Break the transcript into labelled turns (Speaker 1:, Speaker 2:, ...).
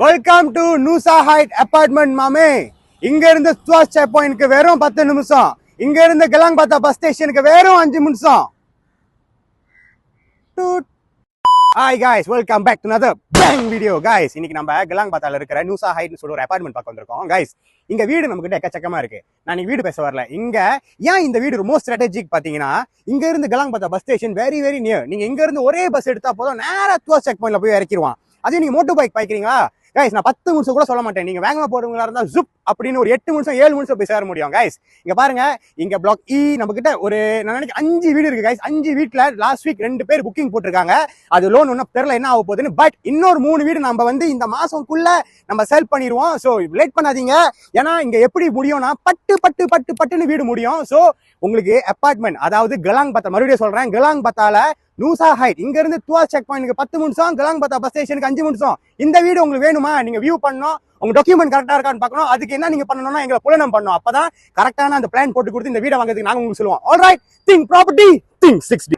Speaker 1: Welcome to Noosa height apartment மாமே. இங்க இருந்து துவாஸ் செக் பாயிண்ட்க்கு வெறும் 10 நிமிஷம். இங்க இருந்து கிலாங்பாத்தா பஸ் ஸ்டேஷனுக்கு வெறும் 5 நிமிஷம். Hi guys, welcome back to another bang video guys. இன்னைக்கு நம்ம கிலாங்பாத்தால இருக்கிற நூசா ஹைட்னு சொல்ற ஒரு அபார்ட்மெண்ட் பார்க்க வந்திருக்கோம் guys. இங்க வீடு நமக்கு கிட்ட எக்கச்சக்கமா இருக்கு. நான் வீடு பேச வரல. இங்க ஏன் இந்த வீடு ரொம்ப ஸ்ட்ராட்டஜிக் பாத்தீங்கன்னா, இங்க இருந்து கிலாங்பாத்தா bus station very very near. நீங்க இங்க இருந்து ஒரே பஸ் எடுத்தா போதும், நேரா துவாஸ் செக் பாயிண்ட்ல போய் இறக்கிடுவான். அதே நீங்க மோட்டர் பைக் பாய்க்கிறீங்களா கைஸ், நான் 10 நிமிஷம் கூட சொல்ல மாட்டேன். நீங்க வேகமா போறவங்களா இருந்தா ஜுப் அப்படின்னு ஒரு 8 நிமிஷம் 7 நிமிஷம் போய் சேர முடியும் கைஸ். இங்க பாருங்க, இங்க பிளாக் இ நம்ம கிட்ட ஒரு நான் நினைக்கிறேன் 5 வீடு இருக்கு கைஸ். 5 வீட்ல லாஸ்ட் வீக் 2 பேர் புக்கிங் போட்டிருக்காங்க. அது லோன் ஒன்னும் தெரியல என்ன ஆக போகுதுன்னு. பட் இன்னொரு 3 வீடு நம்ம இந்த மாசம்குள்ள நம்ம சேல் பண்ணிடுவோம். ஸோ லேட் பண்ணாதீங்க. ஏன்னா இங்க எப்படி முடியும்னா பட்டு பட்டு பட்டு பட்டுன்னு வீடு முடியும். ஸோ உங்களுக்கு அபார்ட்மெண்ட், அதாவது கிலாங்பாத்தா, மறுபடியும் சொல்றேன், கிலாங்பாத்தால நூசா ஹைட் இங்க இருந்து துவாஸ் செக் பாயிண்ட்க்கு 10 நிமிஷம், கிலாங்பாத்தா பஸ் ஸ்டேஷனுக்கு 5 நிமிஷம். இந்த வீடு உங்களுக்கு வேணுமா? நீங்க வியூ பண்ணணும், உங்க டாக்குமெண்ட் கரெக்டா இருக்கான்னு பார்க்கணும். அதுக்கு என்ன நீங்க பண்ணணும்னா எங்களை புலனம் பண்ணணும். அப்பதான் கரெக்டான அந்த பிளான் போட்டு கொடுத்து இந்த வீடை வாங்குறதுக்கு நாங்க உங்களுக்கு சொல்லுவோம். Alright, think property, think 6D.